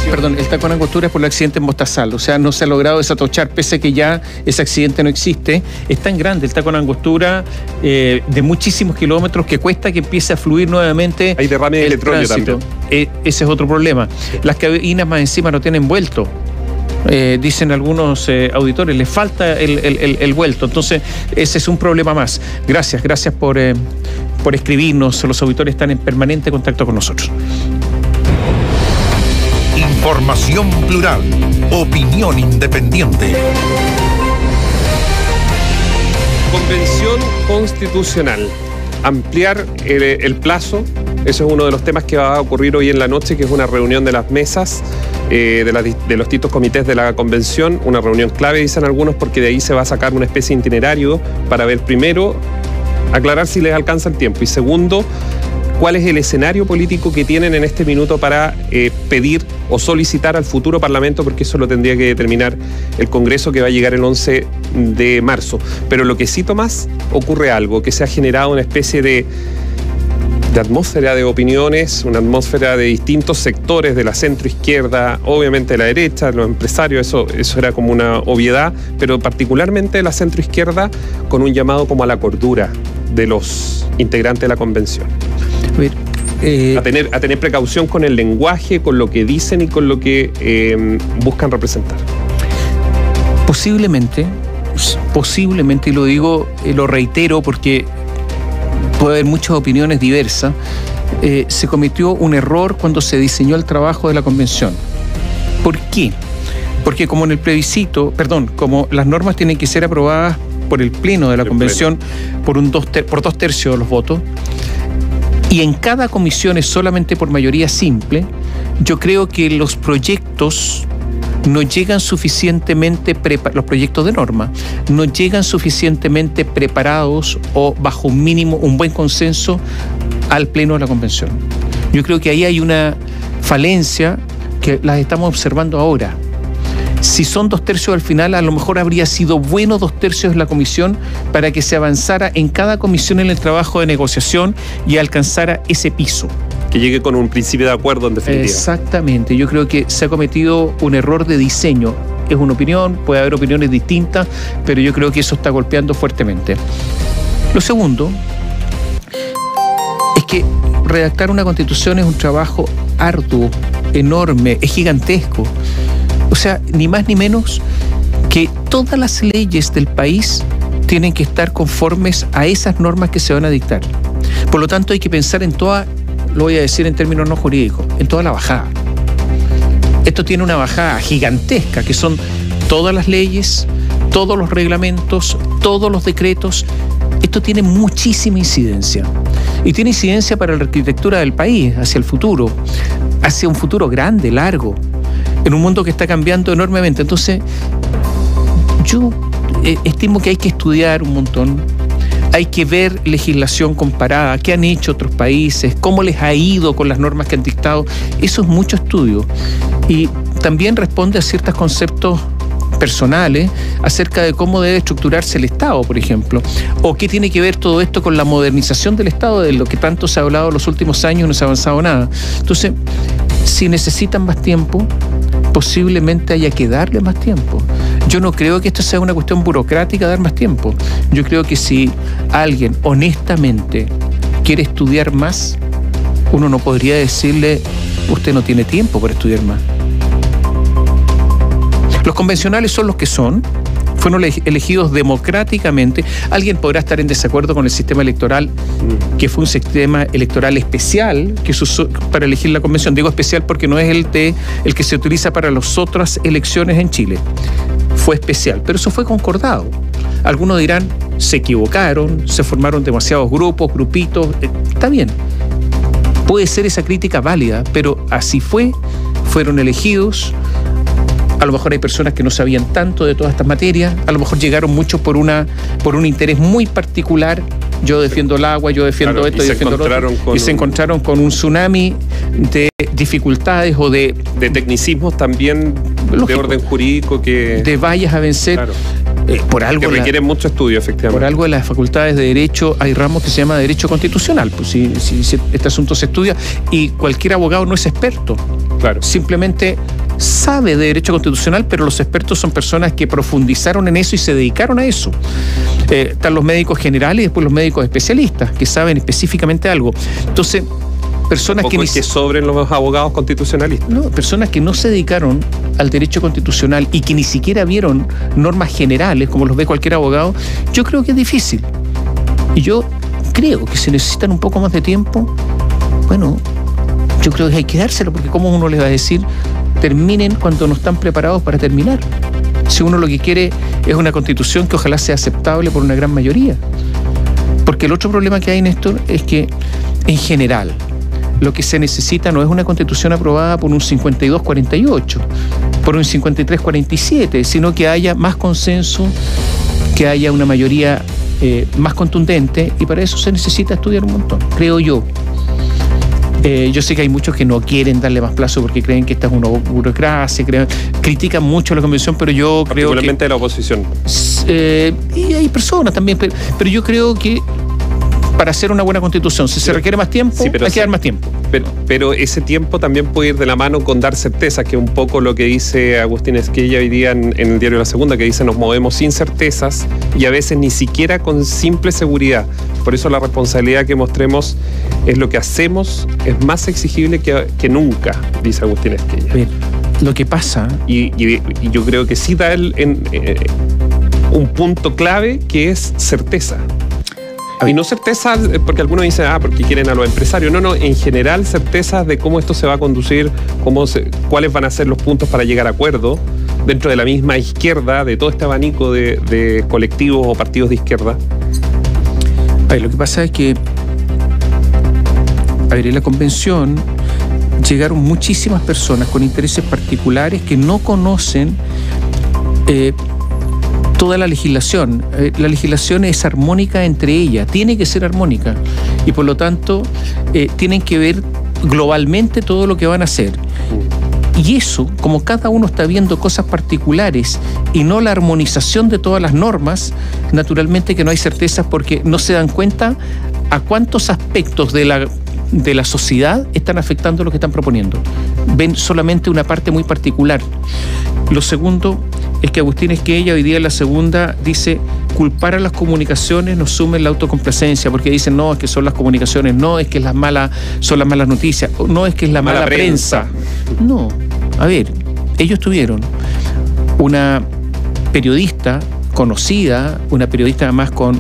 Perdón, el taco en Angostura es por el accidente en Mostazal. O sea, no se ha logrado desatochar, pese a que ya ese accidente no existe. Es tan grande el taco en Angostura, de muchísimos kilómetros, que cuesta que empiece a fluir nuevamente. Hay derrame de petróleo también. Ese es otro problema. Las cabinas más encima no tienen vuelto. Dicen algunos auditores, les falta el vuelto. Entonces, ese es un problema más. Gracias por escribirnos. Los auditores están en permanente contacto con nosotros. Información plural, opinión independiente. Convención Constitucional. Ampliar el plazo. Eso es uno de los temas que va a ocurrir hoy en la noche, que es una reunión de las mesas de los distintos comités de la convención. Una reunión clave, dicen algunos, porque de ahí se va a sacar una especie de itinerario para ver, primero, aclarar si les alcanza el tiempo, y segundo, cuál es el escenario político que tienen en este minuto para pedir o solicitar al futuro Parlamento, porque eso lo tendría que determinar el Congreso, que va a llegar el 11 de marzo. Pero lo que sí, Tomás, ocurre algo, que se ha generado una especie de atmósfera de opiniones, una atmósfera de distintos sectores de la centroizquierda, obviamente de la derecha, los empresarios, eso era como una obviedad, pero particularmente de la centroizquierda, con un llamado como a la cordura de los integrantes de la convención. A tener precaución con el lenguaje, con lo que dicen y con lo que buscan representar. Posiblemente, y lo digo, lo reitero porque puede haber muchas opiniones diversas, se cometió un error cuando se diseñó el trabajo de la convención. ¿Por qué? Porque como en el plebiscito, como las normas tienen que ser aprobadas por el pleno de la convención por 2/3 de los votos, y en cada comisión es solamente por mayoría simple, yo creo que los proyectos no llegan suficientemente los proyectos de norma no llegan suficientemente preparados o bajo un buen consenso al pleno de la convención. Yo creo que ahí hay una falencia que las estamos observando ahora. Si son 2/3 al final, a lo mejor habría sido bueno 2/3 de la comisión para que se avanzara en cada comisión en el trabajo de negociación y alcanzara ese piso. Que llegue con un principio de acuerdo, en definitiva. Exactamente. Yo creo que se ha cometido un error de diseño. Es una opinión, puede haber opiniones distintas, pero yo creo que eso está golpeando fuertemente. Lo segundo es que redactar una constitución es un trabajo arduo, enorme, es gigantesco. O sea, ni más ni menos que todas las leyes del país tienen que estar conformes a esas normas que se van a dictar. Por lo tanto, hay que pensar en toda, lo voy a decir en términos no jurídicos, en toda la bajada. Esto tiene una bajada gigantesca, que son todas las leyes, todos los reglamentos, todos los decretos. Esto tiene muchísima incidencia. Y tiene incidencia para la arquitectura del país, hacia el futuro, hacia un futuro grande, largo, en un mundo que está cambiando enormemente. Entonces, yo estimo que hay que estudiar un montón, hay que ver legislación comparada, qué han hecho otros países, cómo les ha ido con las normas que han dictado. Eso es mucho estudio. Y también responde a ciertos conceptos personales acerca de cómo debe estructurarse el Estado, por ejemplo, o qué tiene que ver todo esto con la modernización del Estado, de lo que tanto se ha hablado en los últimos años y no se ha avanzado nada. Entonces, si necesitan más tiempo, posiblemente haya que darle más tiempo. Yo no creo que esto sea una cuestión burocrática, dar más tiempo. Yo creo que si alguien honestamente quiere estudiar más, uno no podría decirle, usted no tiene tiempo para estudiar más. Los convencionales son los que son, fueron elegidos democráticamente. Alguien podrá estar en desacuerdo con el sistema electoral, que fue un sistema electoral especial que se usó para elegir la convención. Digo especial porque no es el que se utiliza para las otras elecciones en Chile. Fue especial, pero eso fue concordado. Algunos dirán, se equivocaron, se formaron demasiados grupos, grupitos. Está bien, puede ser esa crítica válida, pero así fueron elegidos. A lo mejor hay personas que no sabían tanto de todas estas materias, a lo mejor llegaron muchos por un interés muy particular. Yo defiendo el agua, yo defiendo esto, yo defiendo lo otro. Y se encontraron con un tsunami de dificultades o de tecnicismos también, lógico, de orden jurídico, de vallas a vencer. Claro. Por algo que requieren mucho estudio, efectivamente. Por algo en las facultades de Derecho hay ramos que se llama Derecho Constitucional. Pues si este asunto se estudia, y cualquier abogado no es experto. Claro. Simplemente sabe de Derecho Constitucional, pero los expertos son personas que profundizaron en eso y se dedicaron a eso. Están los médicos generales y después los médicos especialistas, que saben específicamente algo. Entonces, personas que sobren los abogados constitucionalistas. No, personas que no se dedicaron al derecho constitucional y que ni siquiera vieron normas generales, como los ve cualquier abogado, yo creo que es difícil. Y yo creo que si necesitan un poco más de tiempo, bueno, yo creo que hay que dárselo, porque ¿cómo uno les va a decir terminen cuando no están preparados para terminar? Si uno lo que quiere es una constitución que ojalá sea aceptable por una gran mayoría. Porque el otro problema que hay, Néstor, es que en general lo que se necesita no es una constitución aprobada por un 52-48, por un 53-47, sino que haya más consenso, que haya una mayoría más contundente, y para eso se necesita estudiar un montón, creo yo. Yo sé que hay muchos que no quieren darle más plazo porque creen que esta es una burocracia, critican mucho la convención, pero yo creo que... Particularmente de la oposición. Y hay personas también, pero yo creo que para hacer una buena constitución, si se requiere más tiempo, hay que dar más tiempo. Pero ese tiempo también puede ir de la mano con dar certezas, que es un poco lo que dice Agustín Esquella hoy día en el diario La Segunda, que dice: nos movemos sin certezas y a veces ni siquiera con simple seguridad. Por eso la responsabilidad que mostremos es lo que hacemos, es más exigible que nunca, dice Agustín Esquella. Bien, lo que pasa... Y yo creo que sí da un punto clave, que es certeza. Y no certeza porque algunos dicen, porque quieren a los empresarios. No, en general certezas de cómo esto se va a conducir, cuáles van a ser los puntos para llegar a acuerdo dentro de la misma izquierda, de todo este abanico de colectivos o partidos de izquierda. Lo que pasa es que, en la convención llegaron muchísimas personas con intereses particulares que no conocen toda la legislación. La legislación es armónica entre ellas, tiene que ser armónica, y por lo tanto tienen que ver globalmente todo lo que van a hacer. Y eso, como cada uno está viendo cosas particulares y no la armonización de todas las normas, naturalmente que no hay certezas, porque no se dan cuenta a cuántos aspectos de la sociedad están afectando lo que están proponiendo. Ven solamente una parte muy particular. Lo segundo es que Agustín Esquella hoy día en La Segunda dice: culpar a las comunicaciones nos sume en la autocomplacencia, porque dicen, no, es que son las comunicaciones, no, es que son las malas noticias, no, es que es la mala prensa. No, a ver, ellos tuvieron una periodista conocida, una periodista además con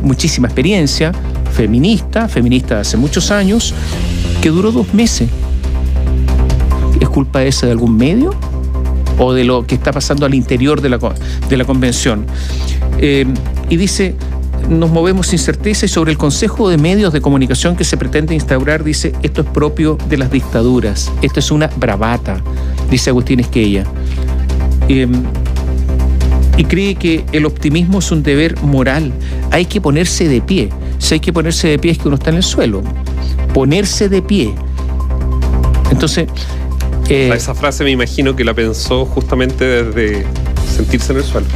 muchísima experiencia, feminista de hace muchos años, que duró 2 meses. ¿Es culpa esa de algún medio o de lo que está pasando al interior de la convención? Y dice: nos movemos sin certeza, y sobre el Consejo de Medios de Comunicación que se pretende instaurar, dice: esto es propio de las dictaduras, esto es una bravata, dice Agustín Esquella. Y cree que el optimismo es un deber moral, hay que ponerse de pie. Si hay que ponerse de pie es que uno está en el suelo, ponerse de pie. Entonces... esa frase me imagino que la pensó justamente desde sentirse en el suelo.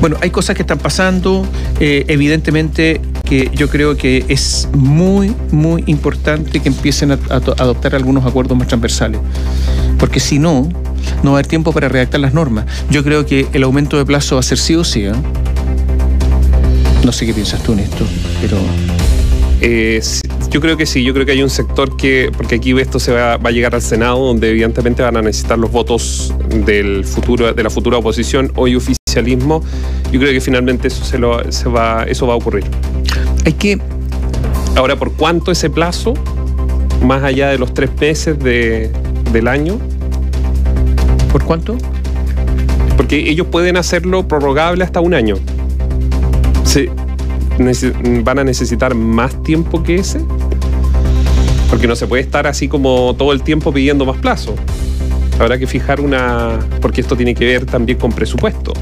Bueno, hay cosas que están pasando, evidentemente que yo creo que es muy, muy importante que empiecen a adoptar algunos acuerdos más transversales, porque si no va a haber tiempo para redactar las normas. Yo creo que el aumento de plazo va a ser sí o sí, ¿eh? No sé qué piensas tú en esto, pero... Yo creo que sí, yo creo que hay un sector porque aquí esto va a llegar al Senado, donde evidentemente van a necesitar los votos de la futura oposición, hoy oficialismo. Yo creo que finalmente eso va a ocurrir. Ahora, ¿por cuánto ese plazo? Más allá de los 3 meses del año. ¿Por cuánto? Porque ellos pueden hacerlo prorrogable hasta 1 año. Sí. ¿Van a necesitar más tiempo que ese? Porque no se puede estar así como todo el tiempo pidiendo más plazo. Habrá que fijar porque esto tiene que ver también con presupuesto.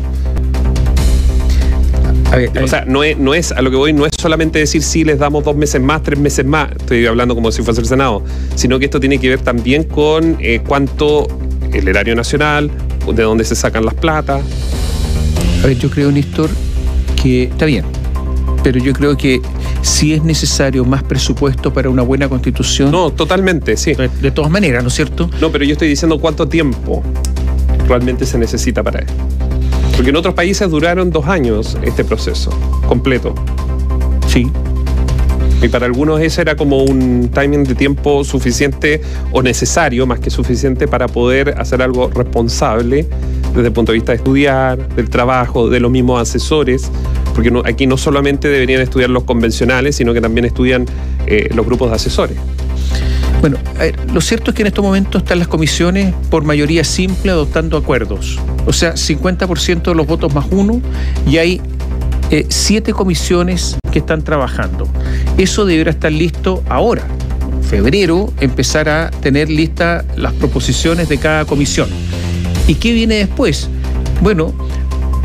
O sea, no es a lo que voy, no es solamente decir sí, les damos 2 meses más, 3 meses más, estoy hablando como si fuese el Senado, sino que esto tiene que ver también con cuánto el erario nacional, de dónde se sacan las platas. A ver, yo creo, Néstor, que está bien, pero yo creo que sí es necesario más presupuesto para una buena constitución. No, totalmente, sí. De todas maneras, ¿no es cierto? No, pero yo estoy diciendo cuánto tiempo realmente se necesita para eso. Porque en otros países duraron 2 años este proceso completo. Sí. Y para algunos ese era como un timing de tiempo suficiente o necesario, más que suficiente, para poder hacer algo responsable desde el punto de vista de estudiar, del trabajo, de los mismos asesores, porque aquí no solamente deberían estudiar los convencionales, sino que también estudian los grupos de asesores. Bueno, lo cierto es que en estos momentos están las comisiones por mayoría simple adoptando acuerdos. O sea, 50% de los votos más 1 y hay 7 comisiones que están trabajando. Eso deberá estar listo ahora. En febrero empezar a tener listas las proposiciones de cada comisión. ¿Y qué viene después? Bueno,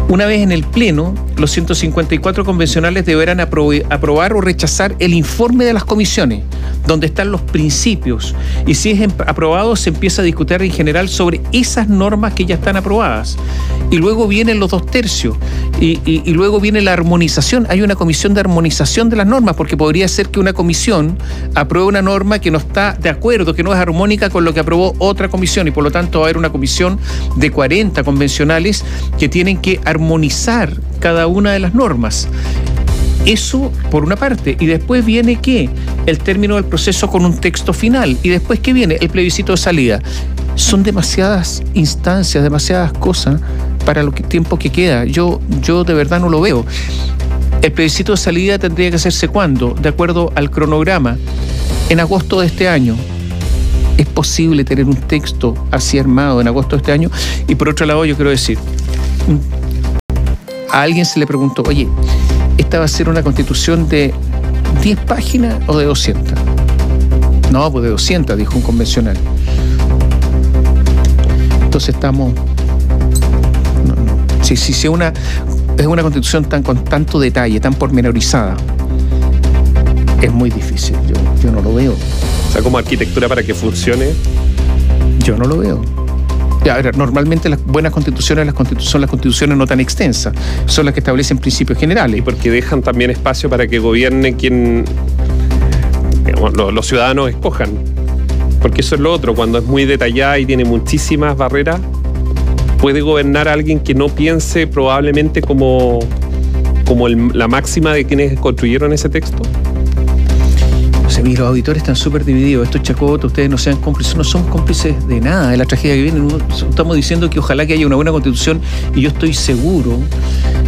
una vez en el Pleno, los 154 convencionales deberán aprobar o rechazar el informe de las comisiones, donde están los principios. Y si es aprobado, se empieza a discutir en general sobre esas normas que ya están aprobadas. Y luego vienen los 2/3. Y luego viene la armonización. Hay una comisión de armonización de las normas, porque podría ser que una comisión apruebe una norma que no está de acuerdo, que no es armónica con lo que aprobó otra comisión. Y por lo tanto va a haber una comisión de 40 convencionales que tienen que armonizar cada una de las normas. Eso por una parte. Y después viene ¿qué? El término del proceso con un texto final. Y después ¿qué viene? El plebiscito de salida. Son demasiadas instancias, demasiadas cosas para el tiempo que queda. Yo de verdad no lo veo. El plebiscito de salida tendría que hacerse ¿cuándo? De acuerdo al cronograma. En agosto de este año. ¿Es posible tener un texto así armado en agosto de este año? Y por otro lado, yo quiero decir, a alguien se le preguntó, oye, ¿esta va a ser una constitución de 10 páginas o de 200? No, pues de 200, dijo un convencional. Entonces estamos... No. Si es una constitución con tanto detalle, tan pormenorizada, es muy difícil. Yo no lo veo. O sea, como arquitectura para que funcione. Yo no lo veo. A ver, normalmente las buenas constituciones son las constituciones no tan extensas, son las que establecen principios generales. Y porque dejan también espacio para que gobierne quien, digamos, los ciudadanos escojan. Porque eso es lo otro, cuando es muy detallada y tiene muchísimas barreras, puede gobernar a alguien que no piense probablemente como la máxima de quienes construyeron ese texto. Los auditores están súper divididos. Estos chacotos, ustedes no sean cómplices. No somos cómplices de nada de la tragedia que viene. Estamos diciendo que ojalá que haya una buena constitución, y yo estoy seguro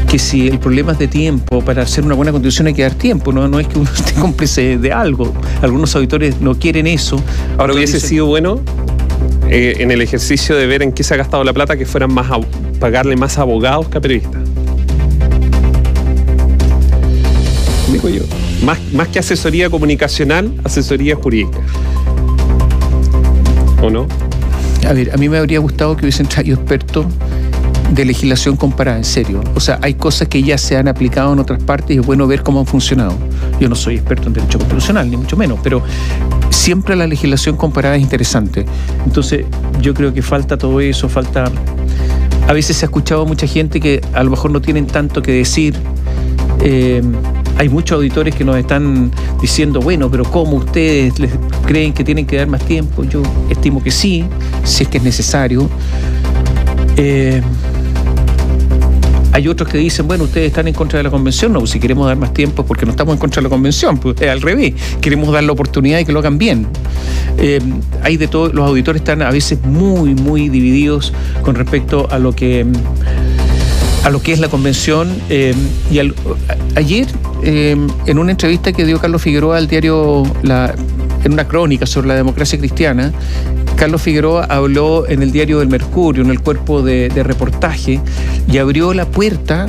que si el problema es de tiempo, para hacer una buena constitución hay que dar tiempo. No es que uno esté cómplice de algo. Algunos auditores no quieren eso. Ahora hubiese sido bueno en el ejercicio de ver en qué se ha gastado la plata, que fueran pagarle más abogados que a periodistas. Digo yo. Más que asesoría comunicacional, asesoría jurídica. ¿O no? A ver, a mí me habría gustado que hubiesen traído expertos de legislación comparada, en serio. O sea, hay cosas que ya se han aplicado en otras partes y es bueno ver cómo han funcionado. Yo no soy experto en derecho constitucional, ni mucho menos, pero siempre la legislación comparada es interesante. Entonces, yo creo que falta todo eso, falta... A veces se ha escuchado a mucha gente que a lo mejor no tienen tanto que decir. Hay muchos auditores que nos están diciendo, bueno, pero ¿cómo ustedes les creen que tienen que dar más tiempo? Yo estimo que sí, si es que es necesario. Hay otros que dicen, bueno, ustedes están en contra de la convención. No, si queremos dar más tiempo porque no estamos en contra de la convención, pues es al revés, queremos dar la oportunidad de que lo hagan bien. Hay de todo, los auditores están a veces muy, muy divididos con respecto a lo que es la convención. Ayer, en una entrevista que dio Carlos Figueroa al diario, en una crónica sobre la democracia cristiana, Carlos Figueroa habló en el diario del Mercurio, en el cuerpo de reportaje, y abrió la puerta.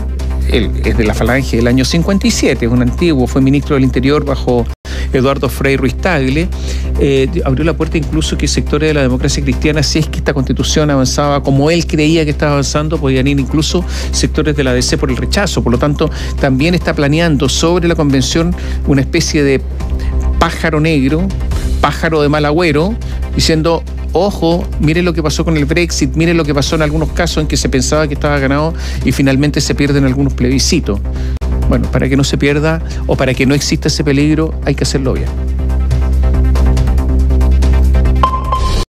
Él es de la Falange del año 57, es un antiguo, fue ministro del Interior bajo Eduardo Frei Ruiz Tagle. Abrió la puerta incluso que sectores de la democracia cristiana, si es que esta constitución avanzaba como él creía que estaba avanzando, podían ir incluso sectores de la DC por el rechazo. Por lo tanto, también está planeando sobre la convención una especie de pájaro negro, pájaro de mal agüero, diciendo ojo, mire lo que pasó con el Brexit, mire lo que pasó en algunos casos en que se pensaba que estaba ganado y finalmente se pierden algunos plebiscitos. Bueno, para que no se pierda o para que no exista ese peligro, hay que hacerlo bien.